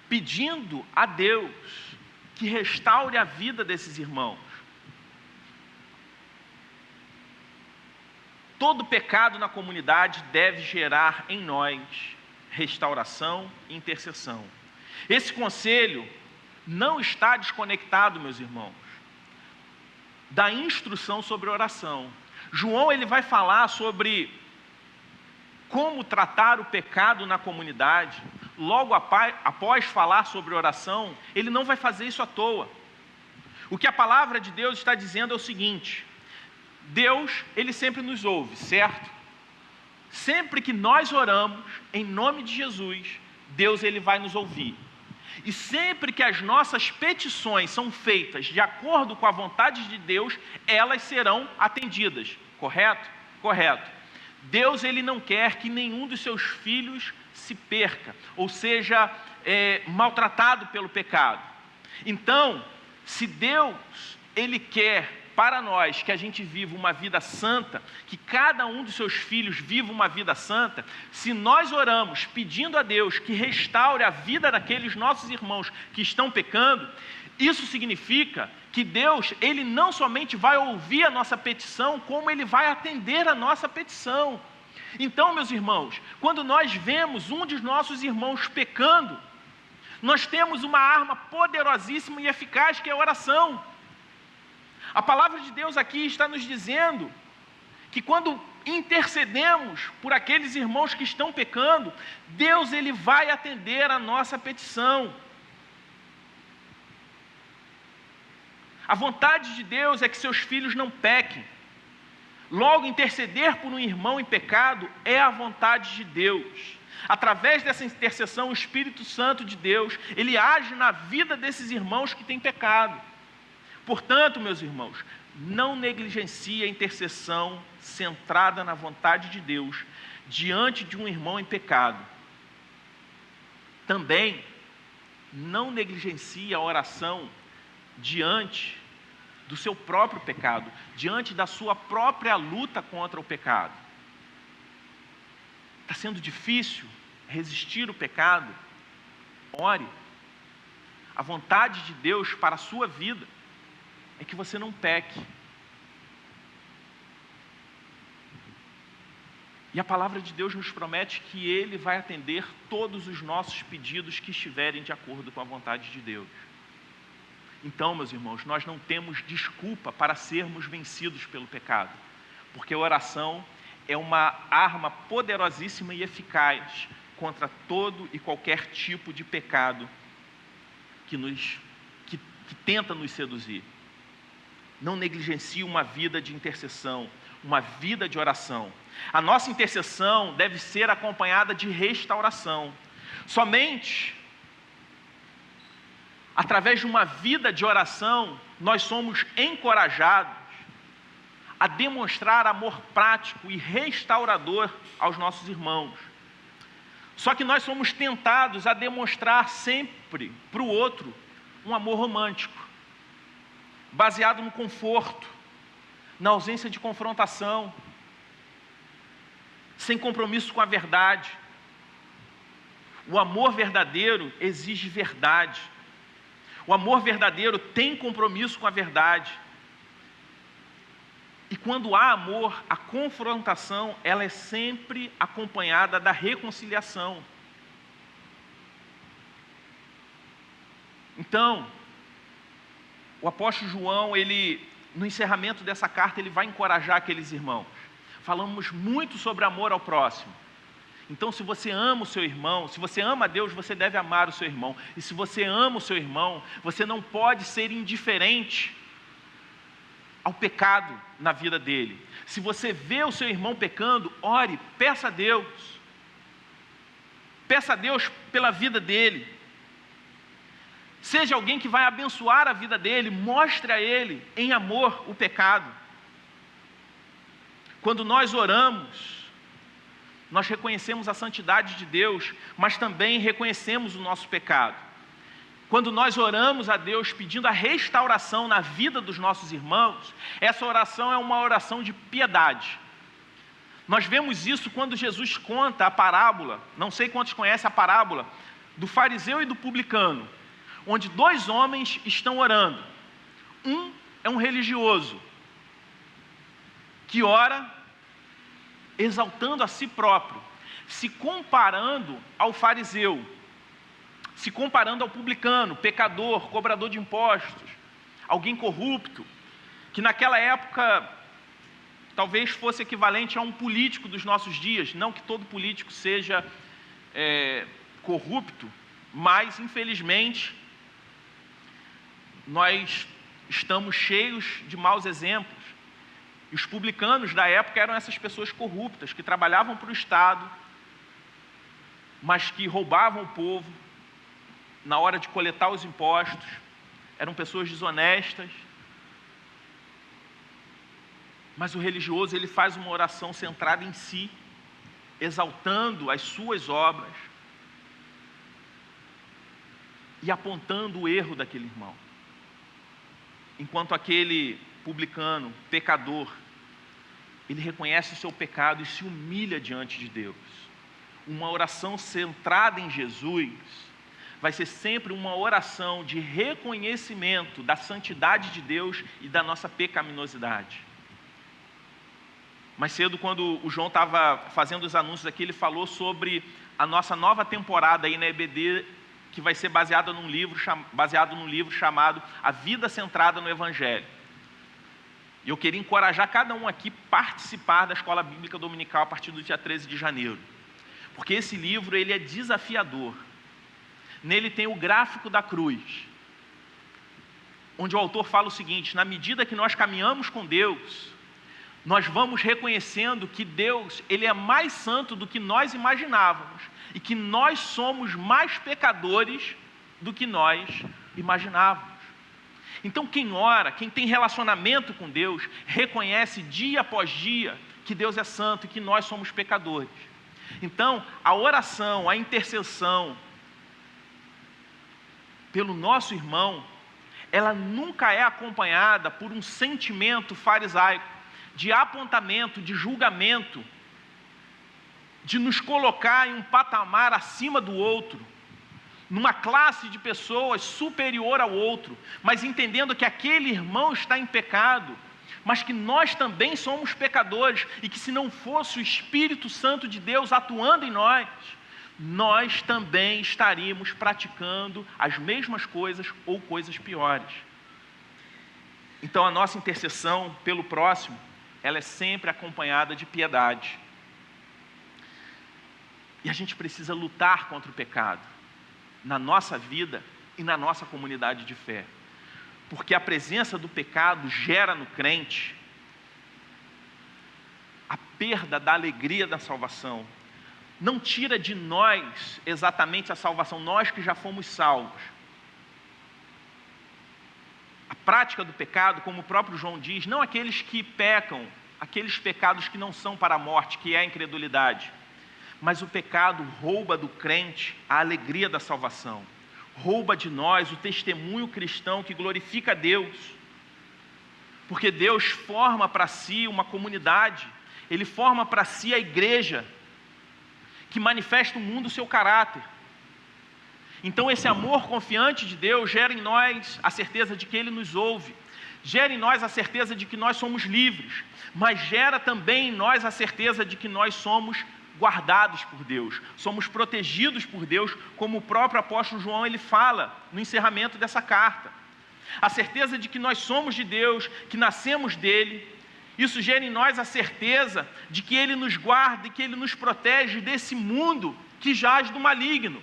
pedindo a Deus que restaure a vida desses irmãos. Todo pecado na comunidade deve gerar em nós restauração e intercessão. Esse conselho não está desconectado, meus irmãos, da instrução sobre oração. João ele vai falar sobre como tratar o pecado na comunidade. Logo após falar sobre oração, ele não vai fazer isso à toa. O que a palavra de Deus está dizendo é o seguinte: Deus, ele sempre nos ouve, certo? Sempre que nós oramos em nome de Jesus, Deus ele vai nos ouvir. E sempre que as nossas petições são feitas de acordo com a vontade de Deus, elas serão atendidas, correto? Correto. Deus ele não quer que nenhum dos seus filhos se perca, ou seja, maltratado pelo pecado. Então, se Deus ele quer para nós que a gente viva uma vida santa, que cada um dos seus filhos viva uma vida santa, se nós oramos pedindo a Deus que restaure a vida daqueles nossos irmãos que estão pecando, isso significa que Deus, ele não somente vai ouvir a nossa petição, como ele vai atender a nossa petição. Então, meus irmãos, quando nós vemos um dos nossos irmãos pecando, nós temos uma arma poderosíssima e eficaz que é a oração. A palavra de Deus aqui está nos dizendo que quando intercedemos por aqueles irmãos que estão pecando, Deus ele vai atender a nossa petição. A vontade de Deus é que seus filhos não pequem. Logo, interceder por um irmão em pecado é a vontade de Deus. Através dessa intercessão, o Espírito Santo de Deus, ele age na vida desses irmãos que têm pecado. Portanto, meus irmãos, não negligencie a intercessão centrada na vontade de Deus diante de um irmão em pecado. Também não negligencie a oração diante do seu próprio pecado, diante da sua própria luta contra o pecado. Está sendo difícil resistir o pecado? Ore. A vontade de Deus para a sua vida é que você não peque. E a palavra de Deus nos promete que Ele vai atender todos os nossos pedidos que estiverem de acordo com a vontade de Deus. Então, meus irmãos, nós não temos desculpa para sermos vencidos pelo pecado, porque a oração é uma arma poderosíssima e eficaz contra todo e qualquer tipo de pecado que tenta nos seduzir. Não negligencie uma vida de intercessão. uma vida de oração. A nossa intercessão deve ser acompanhada de restauração. Somente através de uma vida de oração, nós somos encorajados a demonstrar amor prático e restaurador aos nossos irmãos. Só que nós somos tentados a demonstrar sempre para o outro um amor romântico, baseado no conforto, na ausência de confrontação, sem compromisso com a verdade. O amor verdadeiro exige verdade. O amor verdadeiro tem compromisso com a verdade. E quando há amor, a confrontação, ela é sempre acompanhada da reconciliação. Então, o apóstolo João, no encerramento dessa carta, ele vai encorajar aqueles irmãos. Falamos muito sobre amor ao próximo. Então, se você ama o seu irmão, se você ama a Deus, você deve amar o seu irmão. E se você ama o seu irmão, você não pode ser indiferente ao pecado na vida dele. Se você vê o seu irmão pecando, ore, peça a Deus. Peça a Deus pela vida dele. Seja alguém que vai abençoar a vida dele, mostre a ele em amor o pecado. Quando nós oramos, nós reconhecemos a santidade de Deus, mas também reconhecemos o nosso pecado. Quando nós oramos a Deus pedindo a restauração na vida dos nossos irmãos, essa oração é uma oração de piedade. Nós vemos isso quando Jesus conta a parábola, não sei quantos conhecem a parábola, do fariseu e do publicano, onde dois homens estão orando. Um é um religioso, que ora exaltando a si próprio, se comparando ao fariseu, se comparando ao publicano, pecador, cobrador de impostos, alguém corrupto, que naquela época talvez fosse equivalente a um político dos nossos dias. Não que todo político seja corrupto, mas infelizmente nós estamos cheios de maus exemplos. E os publicanos da época eram essas pessoas corruptas, que trabalhavam para o Estado, mas que roubavam o povo na hora de coletar os impostos, eram pessoas desonestas. Mas o religioso, ele faz uma oração centrada em si, exaltando as suas obras e apontando o erro daquele irmão. Enquanto aquele publicano, pecador, ele reconhece o seu pecado e se humilha diante de Deus. Uma oração centrada em Jesus vai ser sempre uma oração de reconhecimento da santidade de Deus e da nossa pecaminosidade. Mais cedo, quando o João estava fazendo os anúncios aqui, ele falou sobre a nossa nova temporada aí na EBD, que vai ser baseado num livro chamado A Vida Centrada no Evangelho. E eu queria encorajar cada um aqui a participar da Escola Bíblica Dominical a partir do dia 13 de janeiro. Porque esse livro, ele é desafiador. Nele tem o gráfico da cruz, onde o autor fala o seguinte: na medida que nós caminhamos com Deus, nós vamos reconhecendo que Deus, ele é mais santo do que nós imaginávamos, e que nós somos mais pecadores do que nós imaginávamos. Então quem ora, quem tem relacionamento com Deus, reconhece dia após dia que Deus é santo e que nós somos pecadores. Então a oração, a intercessão pelo nosso irmão, ela nunca é acompanhada por um sentimento farisaico, de apontamento, de julgamento, de nos colocar em um patamar acima do outro, numa classe de pessoas superior ao outro, mas entendendo que aquele irmão está em pecado, mas que nós também somos pecadores, e que se não fosse o Espírito Santo de Deus atuando em nós, nós também estaríamos praticando as mesmas coisas ou coisas piores. Então a nossa intercessão pelo próximo, ela é sempre acompanhada de piedade. E a gente precisa lutar contra o pecado na nossa vida e na nossa comunidade de fé. Porque a presença do pecado gera no crente perda da alegria da salvação. Não tira de nós exatamente a salvação, nós que já fomos salvos. A prática do pecado, como o próprio João diz, não aqueles que pecam, aqueles pecados que não são para a morte, que é a incredulidade. Mas o pecado rouba do crente a alegria da salvação. Rouba de nós o testemunho cristão que glorifica a Deus. Porque Deus forma para si uma comunidade, Ele forma para si a igreja, que manifesta o mundo o seu caráter. Então esse amor confiante de Deus gera em nós a certeza de que Ele nos ouve, gera em nós a certeza de que nós somos livres, mas gera também em nós a certeza de que nós somos guardados por Deus, somos protegidos por Deus, como o próprio apóstolo João ele fala no encerramento dessa carta. A certeza de que nós somos de Deus, que nascemos dele, isso gera em nós a certeza de que Ele nos guarda e que Ele nos protege desse mundo que jaz do maligno.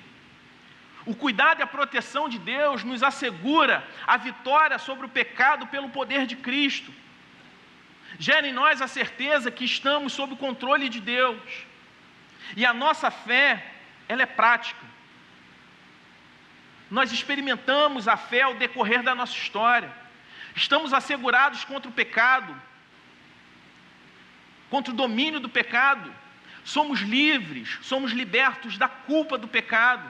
O cuidado e a proteção de Deus nos assegura a vitória sobre o pecado pelo poder de Cristo. Gera em nós a certeza que estamos sob o controle de Deus. E a nossa fé, ela é prática. Nós experimentamos a fé ao decorrer da nossa história. Estamos assegurados contra o pecado, contra o domínio do pecado. Somos livres, somos libertos da culpa do pecado.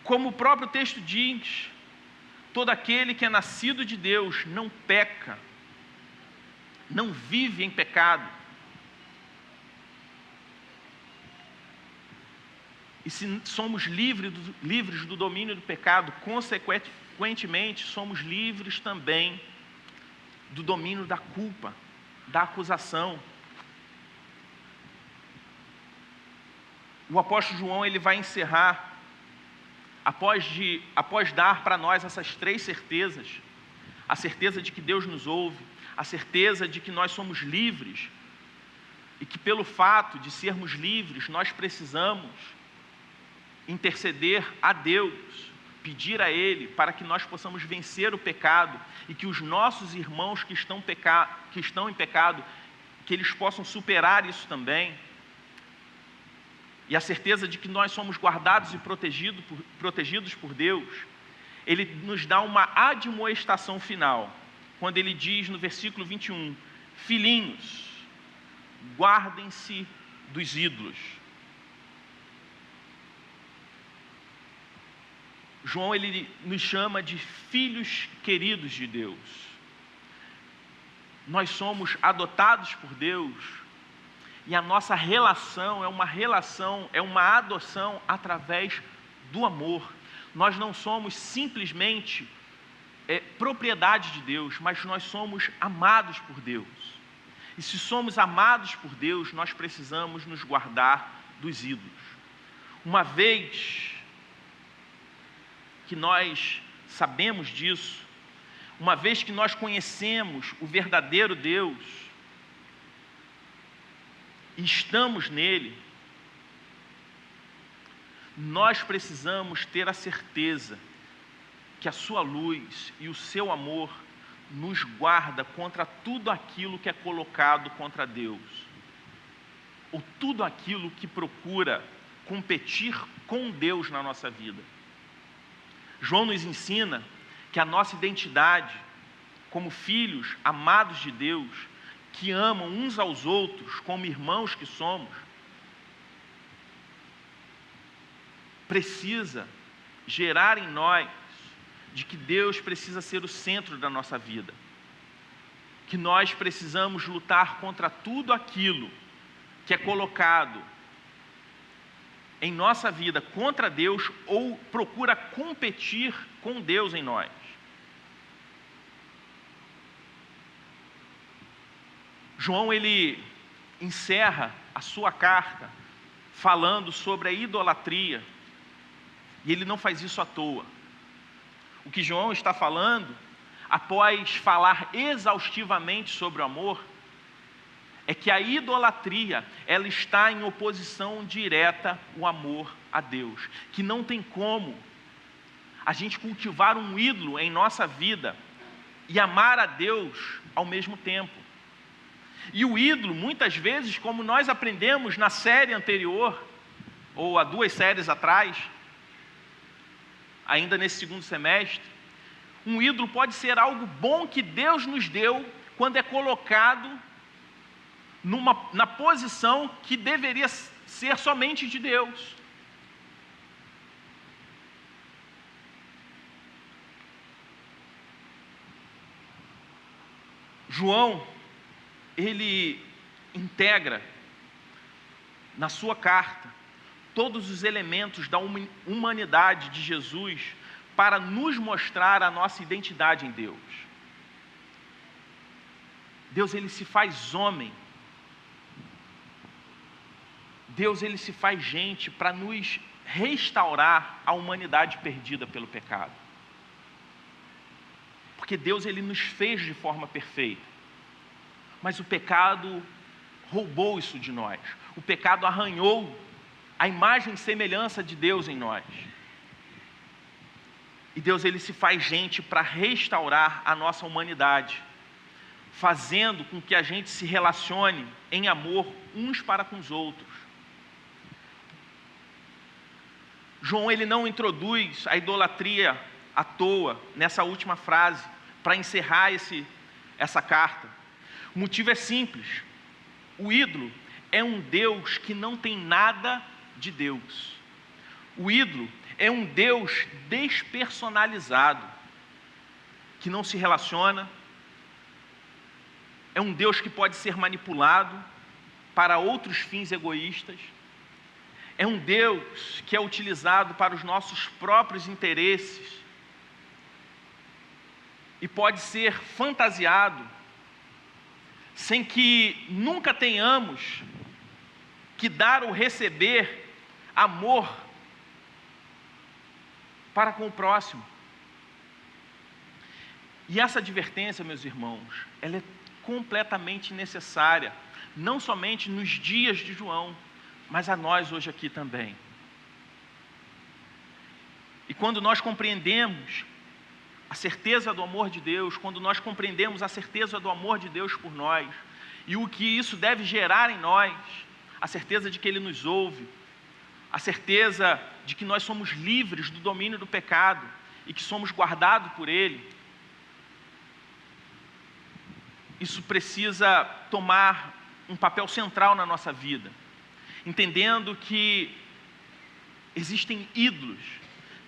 Como o próprio texto diz, todo aquele que é nascido de Deus não peca, não vive em pecado. E se somos livres do domínio do pecado, consequentemente, somos livres também do domínio da culpa, da acusação. O apóstolo João ele vai encerrar, após dar para nós essas três certezas, a certeza de que Deus nos ouve, a certeza de que nós somos livres, e que pelo fato de sermos livres, nós precisamos interceder a Deus, pedir a Ele para que nós possamos vencer o pecado e que os nossos irmãos que estão em pecado, que eles possam superar isso também. E a certeza de que nós somos guardados e protegidos por Deus, Ele nos dá uma admoestação final, quando Ele diz no versículo 21, filhinhos, guardem-se dos ídolos. João ele nos chama de filhos queridos de Deus. Nós somos adotados por Deus e a nossa relação é uma adoção através do amor. Nós não somos simplesmente propriedade de Deus, mas nós somos amados por Deus. E se somos amados por Deus, nós precisamos nos guardar dos ídolos. Uma vez que nós sabemos disso, uma vez que nós conhecemos o verdadeiro Deus e estamos nele, nós precisamos ter a certeza que a sua luz e o seu amor nos guarda contra tudo aquilo que é colocado contra Deus, ou tudo aquilo que procura competir com Deus na nossa vida. João nos ensina que a nossa identidade como filhos amados de Deus, que amam uns aos outros como irmãos que somos, precisa gerar em nós de que Deus precisa ser o centro da nossa vida, que nós precisamos lutar contra tudo aquilo que é colocado em nossa vida contra Deus ou procura competir com Deus em nós. João ele encerra a sua carta falando sobre a idolatria, e ele não faz isso à toa. O que João está falando, após falar exaustivamente sobre o amor, é que a idolatria, ela está em oposição direta ao amor a Deus, que não tem como a gente cultivar um ídolo em nossa vida e amar a Deus ao mesmo tempo. E o ídolo, muitas vezes, como nós aprendemos na série anterior, ou há 2 séries atrás, ainda nesse segundo semestre, um ídolo pode ser algo bom que Deus nos deu quando é colocado na posição que deveria ser somente de Deus. João, ele integra na sua carta todos os elementos da humanidade de Jesus para nos mostrar a nossa identidade em Deus. Deus, ele se faz homem. Deus, ele se faz gente para nos restaurar a humanidade perdida pelo pecado. Porque Deus, ele nos fez de forma perfeita. Mas o pecado roubou isso de nós. O pecado arranhou a imagem e semelhança de Deus em nós. E Deus, ele se faz gente para restaurar a nossa humanidade, fazendo com que a gente se relacione em amor uns para com os outros. João, ele não introduz a idolatria à toa nessa última frase, para encerrar essa carta. O motivo é simples. O ídolo é um Deus que não tem nada de Deus. O ídolo é um Deus despersonalizado, que não se relaciona. É um Deus que pode ser manipulado para outros fins egoístas. É um Deus que é utilizado para os nossos próprios interesses e pode ser fantasiado sem que nunca tenhamos que dar ou receber amor para com o próximo. E essa advertência, meus irmãos, ela é completamente necessária, não somente nos dias de João, mas a nós hoje aqui também. E quando nós compreendemos a certeza do amor de Deus, quando nós compreendemos a certeza do amor de Deus por nós, e o que isso deve gerar em nós, a certeza de que Ele nos ouve, a certeza de que nós somos livres do domínio do pecado e que somos guardados por Ele, isso precisa tomar um papel central na nossa vida, entendendo que existem ídolos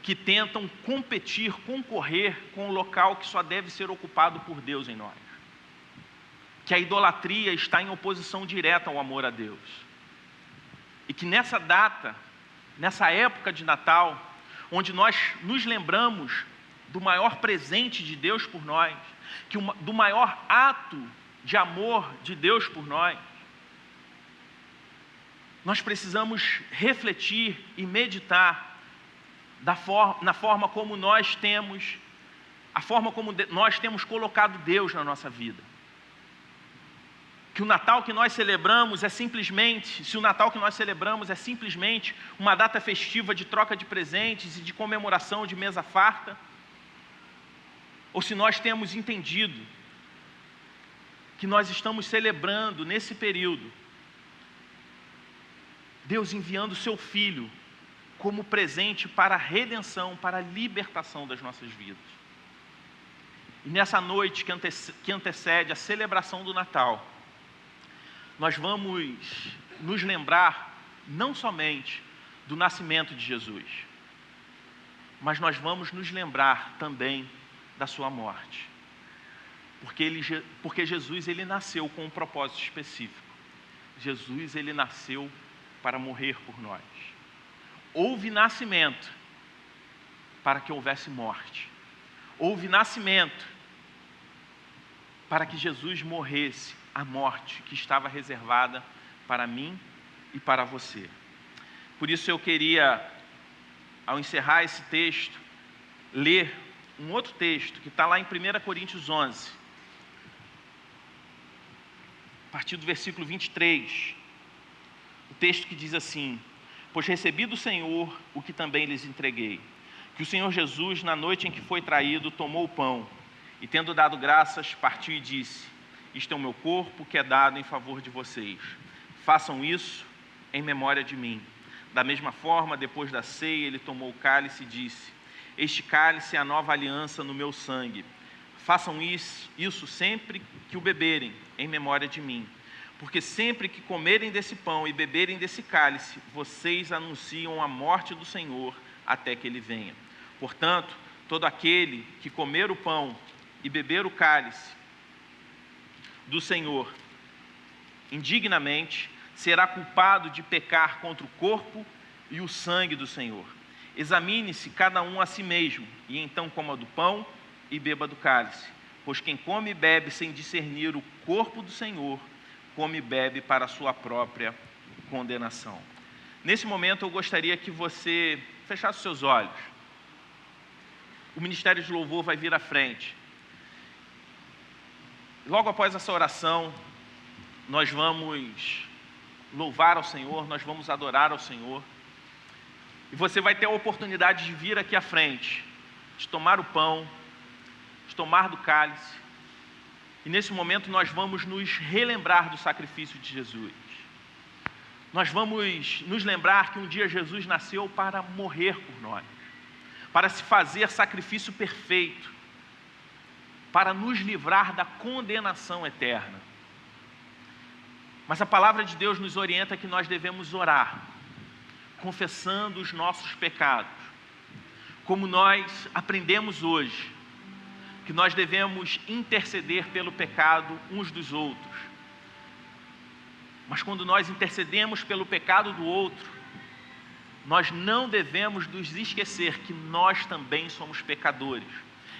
que tentam competir, concorrer com o local que só deve ser ocupado por Deus em nós. Que a idolatria está em oposição direta ao amor a Deus. E que nessa data, nessa época de Natal, onde nós nos lembramos do maior presente de Deus por nós, do maior ato de amor de Deus por nós, nós precisamos refletir e meditar na forma como nós temos, a forma como nós temos colocado Deus na nossa vida. Que o Natal que nós celebramos é simplesmente, se o Natal que nós celebramos é simplesmente uma data festiva de troca de presentes e de comemoração de mesa farta, ou se nós temos entendido que nós estamos celebrando nesse período Deus enviando o seu Filho como presente para a redenção, para a libertação das nossas vidas. E nessa noite que antecede a celebração do Natal, nós vamos nos lembrar não somente do nascimento de Jesus, mas nós vamos nos lembrar também da sua morte. Porque Jesus, ele nasceu com um propósito específico. Jesus, ele nasceu para morrer por nós. Houve nascimento para que houvesse morte. Houve nascimento para que Jesus morresse a morte que estava reservada para mim e para você. Por isso eu queria, ao encerrar esse texto, ler um outro texto que está lá em 1 Coríntios 11, a partir do versículo 23, o texto que diz assim: pois recebi do Senhor o que também lhes entreguei, que o Senhor Jesus, na noite em que foi traído, tomou o pão, e tendo dado graças, partiu e disse: Isto é o meu corpo que é dado em favor de vocês. Façam isso em memória de mim. Da mesma forma, depois da ceia, ele tomou o cálice e disse: este cálice é a nova aliança no meu sangue. Façam isso sempre que o beberem, em memória de mim. Porque sempre que comerem desse pão e beberem desse cálice, vocês anunciam a morte do Senhor até que ele venha. Portanto, todo aquele que comer o pão e beber o cálice do Senhor indignamente, será culpado de pecar contra o corpo e o sangue do Senhor. Examine-se cada um a si mesmo, e então coma do pão e beba do cálice. Pois quem come e bebe sem discernir o corpo do Senhor, come e bebe para a sua própria condenação. Nesse momento eu gostaria que você fechasse os seus olhos. O Ministério de Louvor vai vir à frente. Logo após essa oração, nós vamos louvar ao Senhor, nós vamos adorar ao Senhor. E você vai ter a oportunidade de vir aqui à frente, de tomar o pão, de tomar do cálice. E nesse momento nós vamos nos relembrar do sacrifício de Jesus. Nós vamos nos lembrar que um dia Jesus nasceu para morrer por nós, para se fazer sacrifício perfeito, para nos livrar da condenação eterna. Mas a palavra de Deus nos orienta que nós devemos orar, confessando os nossos pecados. Como nós aprendemos hoje, que nós devemos interceder pelo pecado uns dos outros. Mas quando nós intercedemos pelo pecado do outro, nós não devemos nos esquecer que nós também somos pecadores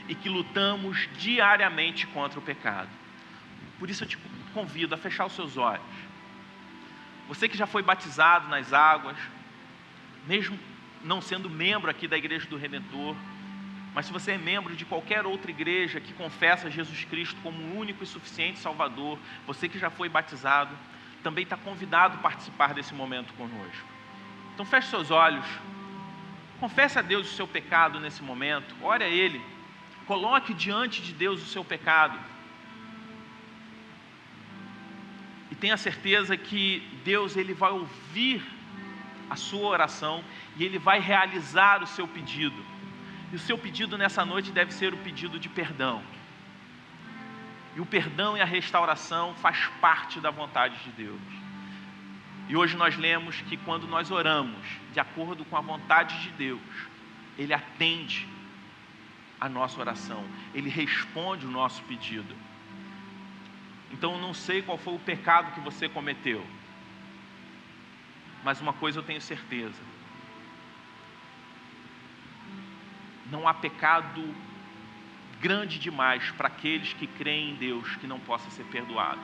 e que lutamos diariamente contra o pecado. Por isso eu te convido a fechar os seus olhos. Você que já foi batizado nas águas, mesmo não sendo membro aqui da Igreja do Redentor, mas se você é membro de qualquer outra igreja que confessa Jesus Cristo como o único e suficiente Salvador, você que já foi batizado, também está convidado a participar desse momento conosco. Então feche seus olhos, confesse a Deus o seu pecado nesse momento, ore a Ele, coloque diante de Deus o seu pecado. E tenha certeza que Deus ele vai ouvir a sua oração e Ele vai realizar o seu pedido. E o seu pedido nessa noite deve ser o pedido de perdão. E o perdão e a restauração faz parte da vontade de Deus. E hoje nós lemos que quando nós oramos de acordo com a vontade de Deus, Ele atende a nossa oração, Ele responde o nosso pedido. Então eu não sei qual foi o pecado que você cometeu, mas uma coisa eu tenho certeza: não há pecado grande demais para aqueles que creem em Deus que não possa ser perdoado.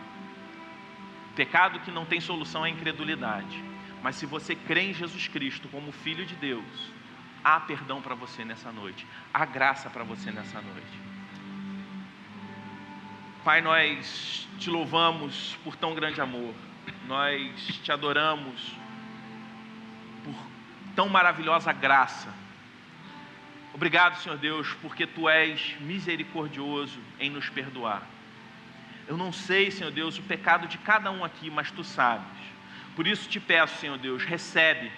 Pecado que não tem solução é a incredulidade. Mas se você crê em Jesus Cristo como Filho de Deus, há perdão para você nessa noite. Há graça para você nessa noite. Pai, nós te louvamos por tão grande amor. Nós te adoramos por tão maravilhosa graça. Obrigado, Senhor Deus, porque Tu és misericordioso em nos perdoar. Eu não sei, Senhor Deus, o pecado de cada um aqui, mas Tu sabes. Por isso te peço, Senhor Deus, recebe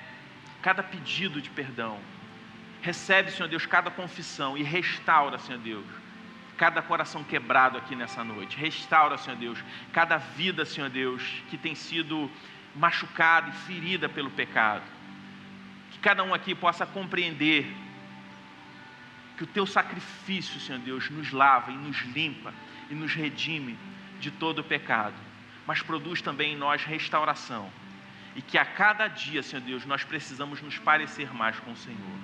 cada pedido de perdão. Recebe, Senhor Deus, cada confissão e restaura, Senhor Deus, cada coração quebrado aqui nessa noite. Restaura, Senhor Deus, cada vida, Senhor Deus, que tem sido machucada e ferida pelo pecado. Que cada um aqui possa compreender que o Teu sacrifício, Senhor Deus, nos lava e nos limpa e nos redime de todo o pecado, mas produz também em nós restauração. E que a cada dia, Senhor Deus, nós precisamos nos parecer mais com o Senhor.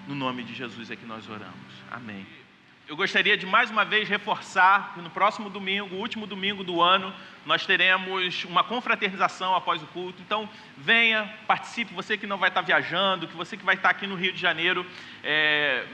No nome de Jesus é que nós oramos. Amém. Eu gostaria de mais uma vez reforçar que no próximo domingo, o último domingo do ano, nós teremos uma confraternização após o culto. Então venha, participe, você que não vai estar viajando, que você que vai estar aqui no Rio de Janeiro,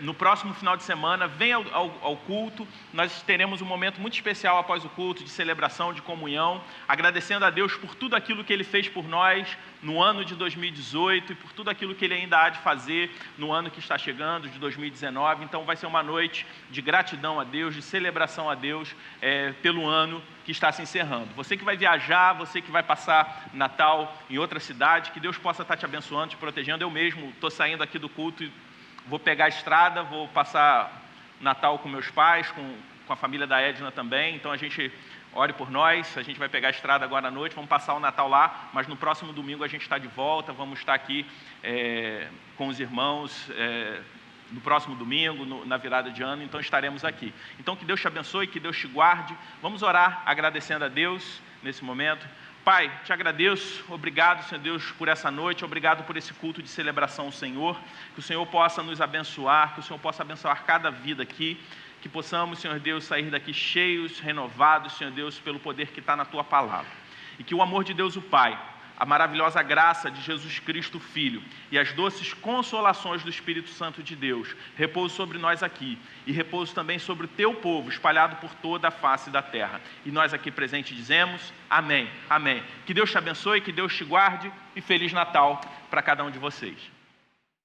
no próximo final de semana, venha ao culto. Nós teremos um momento muito especial após o culto, de celebração, de comunhão, agradecendo a Deus por tudo aquilo que Ele fez por nós no ano de 2018 e por tudo aquilo que Ele ainda há de fazer no ano que está chegando, de 2019. Então vai ser uma noite de gratidão a Deus, de celebração a Deus pelo ano que está se encerrando. Você que vai viajar, você que vai passar Natal em outra cidade, que Deus possa estar te abençoando, te protegendo. Eu mesmo estou saindo aqui do culto e vou pegar a estrada, vou passar Natal com meus pais, com a família da Edna também. Então a gente ore por nós, a gente vai pegar a estrada agora à noite, vamos passar o Natal lá, mas no próximo domingo a gente está de volta, vamos estar aqui com os irmãos no próximo domingo, na virada de ano, então estaremos aqui. Então que Deus te abençoe, que Deus te guarde. Vamos orar agradecendo a Deus nesse momento. Pai, te agradeço, obrigado, Senhor Deus, por essa noite, obrigado por esse culto de celebração ao Senhor, que o Senhor possa nos abençoar, que o Senhor possa abençoar cada vida aqui, que possamos, Senhor Deus, sair daqui cheios, renovados, Senhor Deus, pelo poder que está na Tua Palavra. E que o amor de Deus, o Pai, a maravilhosa graça de Jesus Cristo, Filho, e as doces consolações do Espírito Santo de Deus, repouse sobre nós aqui, e repouse também sobre o Teu povo, espalhado por toda a face da terra. E nós aqui presentes dizemos, amém, amém. Que Deus te abençoe, que Deus te guarde, e Feliz Natal para cada um de vocês.